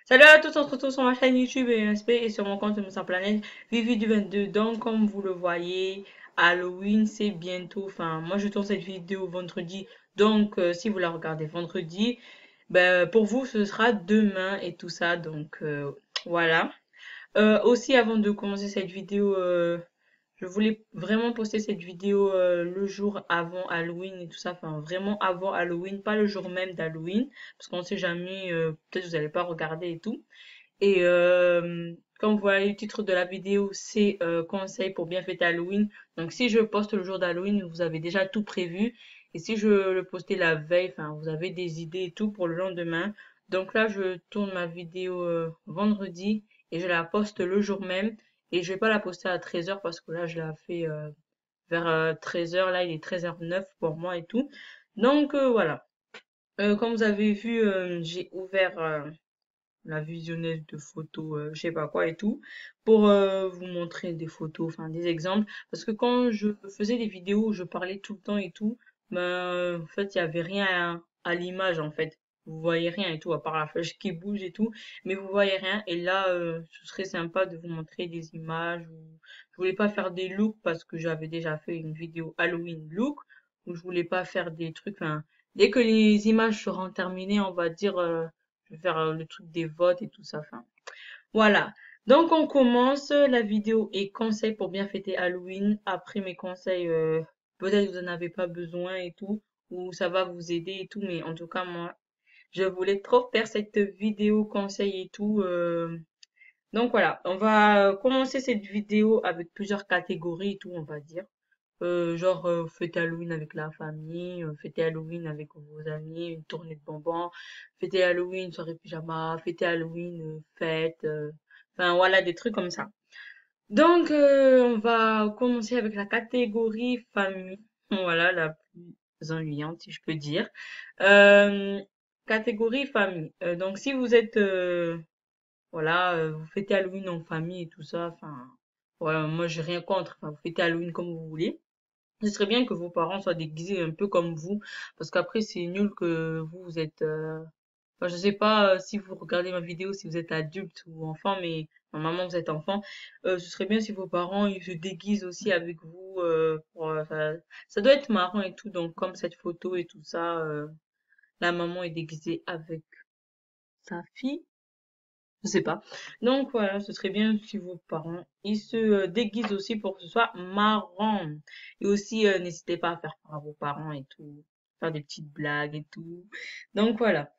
Salut à tous, on se retrouve sur ma chaîne YouTube ESP et sur mon compte Moussa Planète, Vivi du 22. Donc, comme vous le voyez, Halloween, c'est bientôt. Enfin, moi, je tourne cette vidéo vendredi. Donc, si vous la regardez vendredi, ben, pour vous, ce sera demain et tout ça. Donc, voilà. Aussi, avant de commencer cette vidéo, je voulais vraiment poster cette vidéo le jour avant Halloween et tout ça, enfin vraiment avant Halloween, pas le jour même d'Halloween, parce qu'on sait jamais, peut-être vous n'allez pas regarder et tout. Et comme vous voyez le titre de la vidéo, c'est conseil pour bien fêter Halloween. Donc si je poste le jour d'Halloween, vous avez déjà tout prévu. Et si je le postais la veille, enfin vous avez des idées et tout pour le lendemain. Donc là, je tourne ma vidéo vendredi et je la poste le jour même. Et je vais pas la poster à 13h parce que là, je la fais vers 13h. Là, il est 13h09 pour moi et tout. Donc voilà. Comme vous avez vu, j'ai ouvert la visionneuse de photos, je sais pas quoi et tout, pour vous montrer des photos, enfin des exemples. Parce que quand je faisais des vidéos où je parlais tout le temps et tout, ben en fait il y avait rien à l'image en fait. Vous voyez rien et tout, à part la flèche qui bouge et tout, mais vous voyez rien. Et là, ce serait sympa de vous montrer des images. Je voulais pas faire des looks parce que j'avais déjà fait une vidéo Halloween look, où je voulais pas faire des trucs. Enfin, dès que les images seront terminées, on va dire. Je vais faire le truc des votes et tout ça. Enfin, voilà. Donc, on commence la vidéo et conseils pour bien fêter Halloween. Après mes conseils, peut-être vous n'en avez pas besoin et tout, ou ça va vous aider et tout, mais en tout cas, moi, je voulais trop faire cette vidéo conseil et tout. Donc, voilà. On va commencer cette vidéo avec plusieurs catégories et tout, on va dire. Genre, fêter Halloween avec la famille, fêter Halloween avec vos amis, une tournée de bonbons, fêter Halloween, soirée pyjama, fêter Halloween, fête, enfin voilà, des trucs comme ça. Donc, on va commencer avec la catégorie famille. Voilà, la plus ennuyante, si je peux dire. Euh, Catégorie famille. Donc, si vous êtes, voilà, vous fêtez Halloween en famille et tout ça, enfin, voilà, moi j'ai rien contre. Enfin, vous fêtez Halloween comme vous voulez. Ce serait bien que vos parents soient déguisés un peu comme vous, parce qu'après c'est nul que vous êtes. Enfin, je sais pas si vous regardez ma vidéo, si vous êtes adulte ou enfant, mais normalement vous êtes enfant. Ce serait bien si vos parents ils se déguisent aussi avec vous. Ça doit être marrant et tout. Donc comme cette photo et tout ça, la maman est déguisée avec sa fille. Je sais pas. Donc voilà, ce serait bien si vos parents, ils se déguisent aussi pour que ce soit marrant. Et aussi, n'hésitez pas à faire part à vos parents et tout, faire des petites blagues et tout. Donc voilà.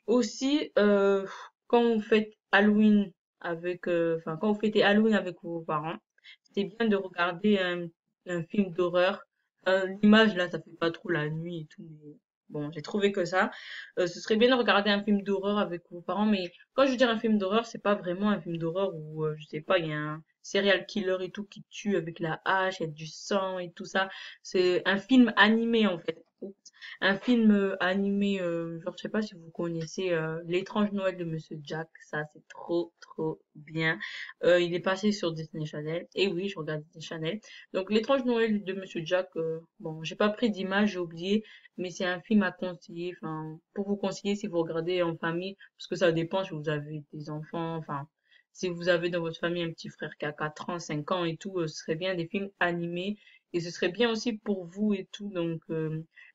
Aussi, quand vous faites Halloween avec, enfin, quand vous fêtez Halloween avec vos parents, c'est bien de regarder un film d'horreur. L'image là, ça fait pas trop la nuit et tout, mais bon, j'ai trouvé que ça. Ce serait bien de regarder un film d'horreur avec vos parents, mais quand je veux dire un film d'horreur, c'est pas vraiment un film d'horreur où, je sais pas, il y a un serial killer et tout qui tue avec la hache, il y a du sang et tout ça. C'est un film animé en fait. Un film animé, genre je sais pas si vous connaissez L'étrange Noël de Monsieur Jack, ça c'est trop trop bien. Il est passé sur Disney Channel. Et oui, je regarde Disney Channel. Donc L'étrange Noël de Monsieur Jack, bon, j'ai pas pris d'image, j'ai oublié, mais c'est un film à conseiller, enfin, pour vous conseiller si vous regardez en famille, parce que ça dépend si vous avez des enfants, enfin, si vous avez dans votre famille un petit frère qui a 4 ans, 5 ans et tout, ce serait bien des films animés, et ce serait bien aussi pour vous et tout, donc,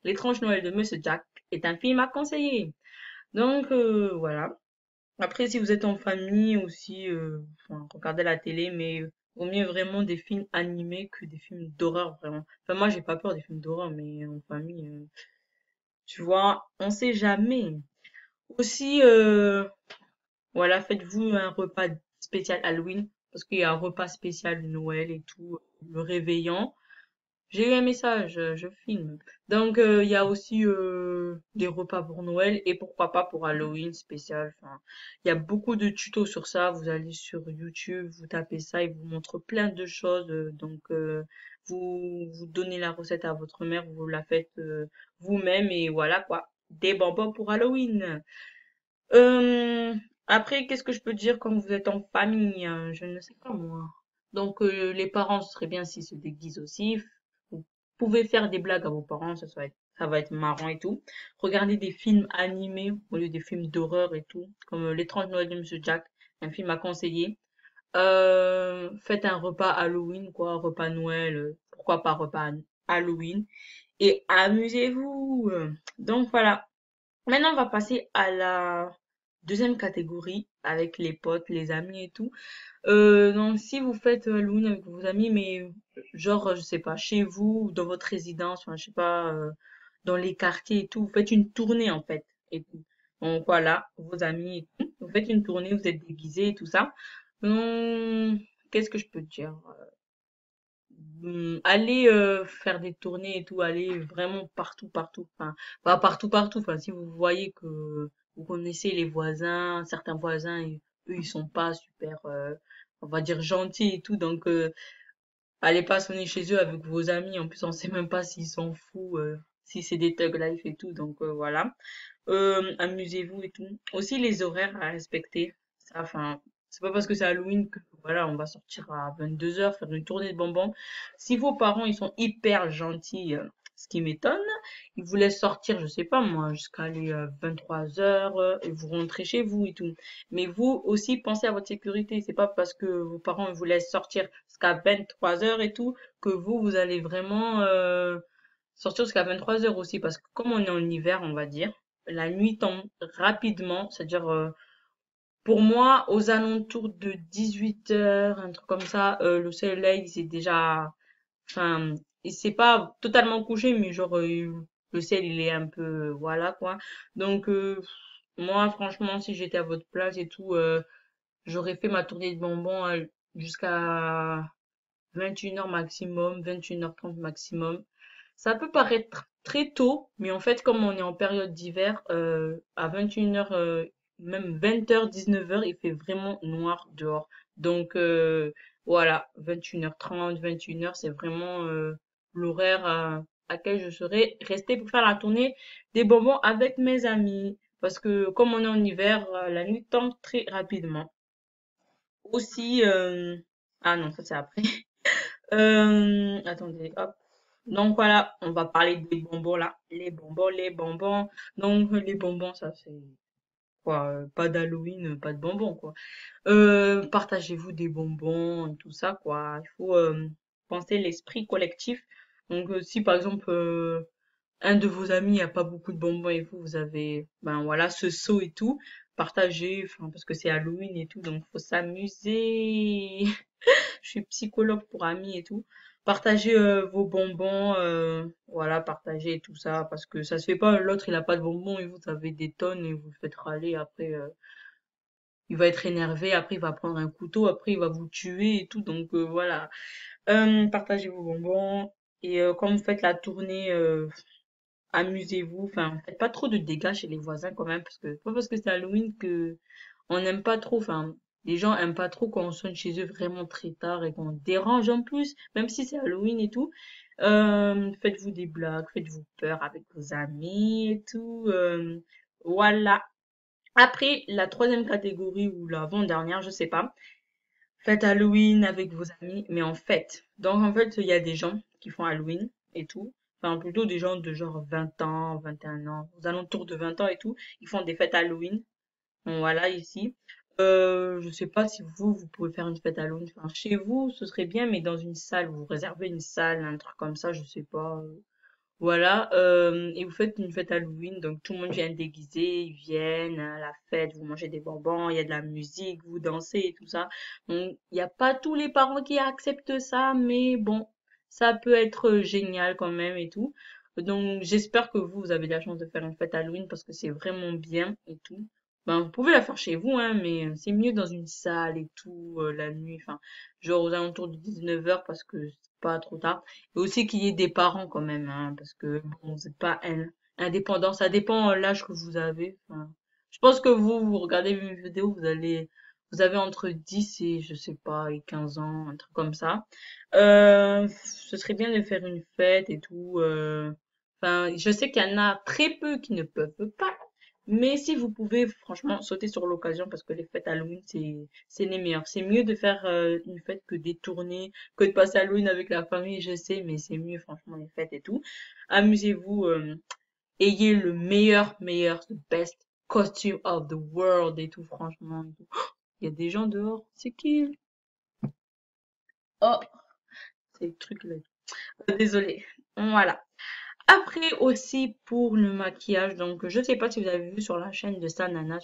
L'étrange Noël de Monsieur Jack est un film à conseiller. Donc, voilà. Après, si vous êtes en famille aussi, enfin, regardez la télé, mais vaut mieux vraiment des films animés que des films d'horreur, vraiment. Enfin, moi, j'ai pas peur des films d'horreur, mais en famille, tu vois, on sait jamais. Aussi, voilà, faites-vous un repas spécial Halloween, parce qu'il y a un repas spécial Noël et tout, le réveillon. J'ai eu un message, je filme. Donc, il y a aussi des repas pour Noël et pourquoi pas pour Halloween spécial. Enfin, il y a beaucoup de tutos sur ça. Vous allez sur YouTube, vous tapez ça, il vous montre plein de choses. Donc, vous donnez la recette à votre mère, vous la faites vous-même et voilà quoi. Des bonbons pour Halloween. Euh, Après, qu'est-ce que je peux dire quand vous êtes en famille? Je ne sais pas moi. Donc, les parents, ce serait bien s'ils se déguisent aussi. Vous pouvez faire des blagues à vos parents, ça va être Ça va être marrant et tout. Regardez des films animés au lieu des films d'horreur et tout, comme L'étrange Noël de Monsieur Jack, un film à conseiller. Faites un repas Halloween, quoi, repas Noël, pourquoi pas repas Halloween, et amusez-vous. Donc voilà. Maintenant, on va passer à la deuxième catégorie avec les potes, les amis et tout. Donc, si vous faites Halloween avec vos amis, mais genre, je sais pas, chez vous, ou dans votre résidence, enfin, je sais pas, dans les quartiers et tout, vous faites une tournée en fait. Et tout. Donc voilà, vos amis et tout. Vous faites une tournée, vous êtes déguisés et tout ça. Qu'est-ce que je peux dire? Allez faire des tournées et tout, allez vraiment partout, partout. Enfin, pas partout, partout. Enfin, si vous voyez que vous connaissez les voisins, certains voisins, eux, ils sont pas super, on va dire gentils et tout. Donc, allez pas sonner chez eux avec vos amis. En plus, on sait même pas s'ils s'en foutent, si c'est des thug life et tout. Donc, voilà. Amusez-vous et tout. Aussi, les horaires à respecter. Ça, enfin, c'est pas parce que c'est Halloween que, voilà, on va sortir à 22 heures faire une tournée de bonbons. Si vos parents, ils sont hyper gentils, ce qui m'étonne, ils vous laissent sortir, je sais pas moi, jusqu'à les 23 heures, et vous rentrez chez vous et tout. Mais vous aussi, pensez à votre sécurité. C'est pas parce que vos parents, ils vous laissent sortir jusqu'à 23 heures et tout, que vous allez vraiment, sortir jusqu'à 23 heures aussi, parce que comme on est en hiver, on va dire, la nuit tombe rapidement, c'est-à-dire pour moi, aux alentours de 18 heures, un truc comme ça, le soleil, il s'est déjà, enfin, il s'est pas totalement couché, mais genre, le ciel, il est un peu, voilà, quoi. Donc, moi, franchement, si j'étais à votre place et tout, j'aurais fait ma tournée de bonbons jusqu'à 21 heures maximum, 21h30 maximum. Ça peut paraître très tôt, mais en fait, comme on est en période d'hiver, à 21 heures, même 20 heures, 19 heures, il fait vraiment noir dehors. Donc, voilà, 21h30, 21 heures, c'est vraiment l'horaire à laquelle je serai restée pour faire la tournée des bonbons avec mes amis. Parce que comme on est en hiver, la nuit tombe très rapidement. Aussi, ah non, ça c'est après. Attendez, hop. Donc voilà, on va parler des bonbons là. Les bonbons, les bonbons. Donc les bonbons, ça c'est quoi? Pas d'Halloween, pas de bonbons quoi. Partagez-vous des bonbons et tout ça quoi. Il faut penser l'esprit collectif. Donc si par exemple un de vos amis a pas beaucoup de bonbons et vous avez ben voilà ce seau et tout, partagez, enfin parce que c'est Halloween et tout, donc faut s'amuser. Je suis psychologue pour amis et tout. Partagez vos bonbons, voilà, partagez tout ça, parce que ça se fait pas, l'autre il a pas de bonbons et vous avez des tonnes et vous le faites râler, après il va être énervé, après il va prendre un couteau, après il va vous tuer et tout, donc voilà. Partagez vos bonbons et quand vous faites la tournée, amusez-vous, enfin faites pas trop de dégâts chez les voisins quand même, parce que pas parce que c'est Halloween que on n'aime pas trop, enfin, les gens aiment pas trop quand on sonne chez eux vraiment très tard et qu'on dérange en plus, même si c'est Halloween et tout. Faites-vous des blagues, faites-vous peur avec vos amis et tout. Voilà. Après, la troisième catégorie ou l'avant-dernière, je sais pas. Faites Halloween avec vos amis, mais en fait. Donc en fait, il y a des gens qui font Halloween et tout. Enfin, plutôt des gens de genre 20 ans, 21 ans, aux alentours de 20 ans et tout. Ils font des fêtes Halloween. Bon, voilà, ici. Je sais pas si vous pouvez faire une fête Halloween. Enfin, chez vous, ce serait bien, mais dans une salle, vous réservez une salle, un truc comme ça, je sais pas. Voilà, et vous faites une fête Halloween, donc tout le monde vient déguisé, ils viennent à la fête, vous mangez des bonbons, il y a de la musique, vous dansez et tout ça. Donc, il n'y a pas tous les parents qui acceptent ça, mais bon, ça peut être génial quand même et tout. Donc, j'espère que vous avez la chance de faire une fête Halloween parce que c'est vraiment bien et tout. Ben, vous pouvez la faire chez vous, hein, mais c'est mieux dans une salle et tout, la nuit, enfin, genre aux alentours de 19 heures parce que c'est pas trop tard. Et aussi qu'il y ait des parents quand même, hein, parce que bon, vous n'êtes pas indépendant, ça dépend l'âge que vous avez. Enfin, je pense que vous regardez mes vidéos, vous avez entre 10 et je sais pas, et 15 ans, un truc comme ça. Ce serait bien de faire une fête et tout. Enfin, je sais qu'il y en a très peu qui ne peuvent pas, Mais si vous pouvez, franchement, sauter sur l'occasion parce que les fêtes Halloween, c'est les meilleures. C'est mieux de faire une fête que détourner, que de passer Halloween avec la famille, je sais, mais c'est mieux, franchement, les fêtes et tout. Amusez-vous, ayez le meilleur, the best costume of the world et tout, franchement. Il y a des gens dehors. C'est qui? Oh, c'est le truc là. Désolée. Voilà. Après aussi pour le maquillage, donc je sais pas si vous avez vu sur la chaîne de Sanana,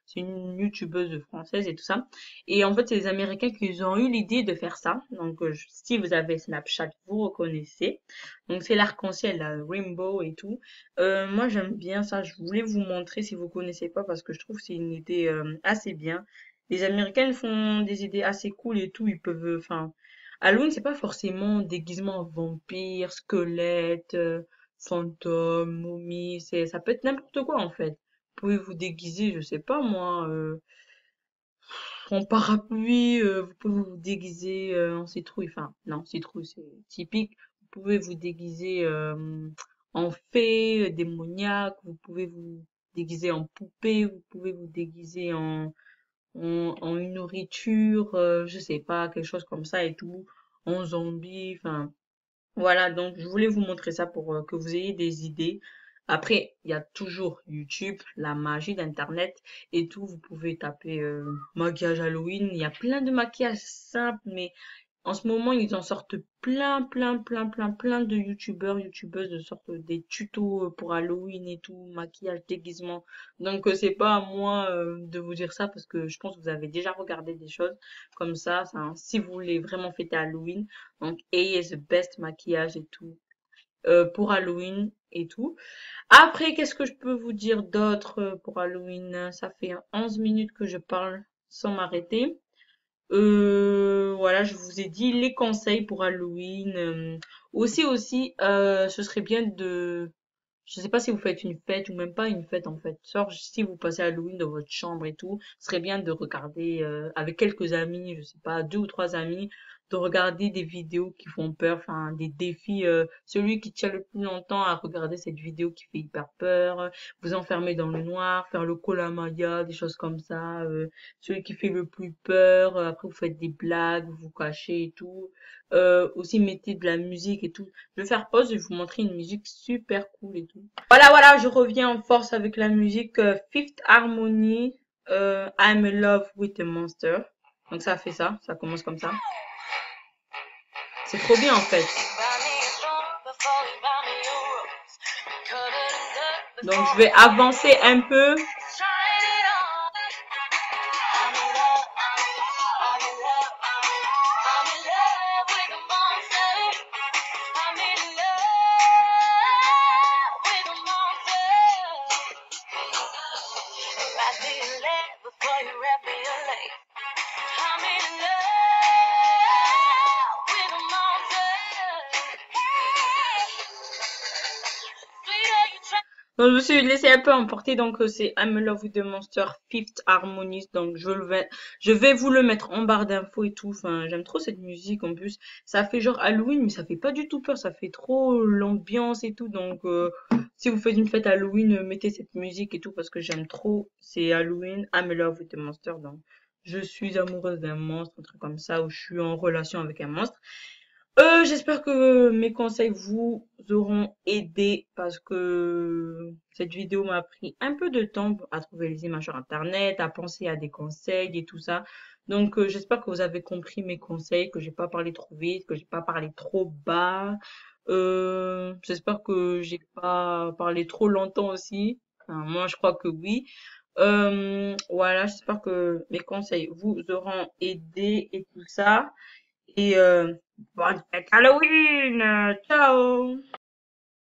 c'est une youtubeuse française et tout ça. Et en fait, c'est les Américains qui ont eu l'idée de faire ça. Donc si vous avez Snapchat, vous reconnaissez. Donc c'est l'arc-en-ciel, la rainbow et tout. Moi j'aime bien ça. Je voulais vous montrer si vous connaissez pas parce que je trouve que c'est une idée assez bien. Les Américains ils font des idées assez cool et tout. Ils peuvent, enfin, Halloween c'est pas forcément déguisement en vampire, squelette. Fantôme, momie, ça peut être n'importe quoi en fait. Vous pouvez vous déguiser, je sais pas moi, en parapluie, vous pouvez vous déguiser en citrouille, enfin non, citrouille c'est typique. Vous pouvez vous déguiser en fée, démoniaque, vous pouvez vous déguiser en poupée, vous pouvez vous déguiser en une nourriture, je sais pas, quelque chose comme ça et tout, en zombie, enfin voilà, donc je voulais vous montrer ça pour que vous ayez des idées. Après, il y a toujours YouTube, la magie d'Internet et tout. Vous pouvez taper maquillage Halloween. Il y a plein de maquillages simples, mais en ce moment, ils en sortent plein de youtubeuses de sortent des tutos pour Halloween et tout, maquillage, déguisement. Donc, c'est pas à moi de vous dire ça parce que je pense que vous avez déjà regardé des choses comme ça, hein, si vous voulez vraiment fêter Halloween. Donc, ayez the best maquillage et tout pour Halloween et tout. Après, qu'est-ce que je peux vous dire d'autre pour Halloween? Ça fait 11 minutes que je parle sans m'arrêter. Voilà, je vous ai dit les conseils pour Halloween. Ce serait bien de, je sais pas si vous faites une fête ou même pas une fête en fait. Genre, si vous passez Halloween dans votre chambre et tout, ce serait bien de regarder avec quelques amis, je sais pas, deux ou trois amis, de regarder des vidéos qui font peur, enfin des défis. Celui qui tient le plus longtemps à regarder cette vidéo qui fait hyper peur, vous enfermer dans le noir, faire le Kolamaya, des choses comme ça. Celui qui fait le plus peur, après vous faites des blagues, vous vous cachez et tout. Aussi mettez de la musique et tout. Je vais faire pause et vous montrer une musique super cool et tout. Voilà, je reviens en force avec la musique Fifth Harmony, I'm in love with a monster. Donc ça fait ça, ça commence comme ça. C'est trop bien en fait. Donc je vais avancer un peu. Donc, je me suis laissé un peu emporter, donc c'est I'm in love with the monster Fifth Harmonies, donc je vais vous le mettre en barre d'infos et tout, enfin, j'aime trop cette musique, en plus, ça fait genre Halloween, mais ça fait pas du tout peur, ça fait trop l'ambiance et tout, donc si vous faites une fête Halloween, mettez cette musique et tout, parce que j'aime trop, c'est Halloween, I'm in love with the monster, donc je suis amoureuse d'un monstre, un truc comme ça, ou je suis en relation avec un monstre. J'espère que mes conseils vous auront aidé parce que cette vidéo m'a pris un peu de temps à trouver les images sur Internet, à penser à des conseils et tout ça. Donc, j'espère que vous avez compris mes conseils, que j'ai pas parlé trop vite, que j'ai pas parlé trop bas. J'espère que j'ai pas parlé trop longtemps aussi. Enfin, moi, je crois que oui. Voilà, j'espère que mes conseils vous auront aidé et tout ça. Et bonne fête Halloween! Ciao!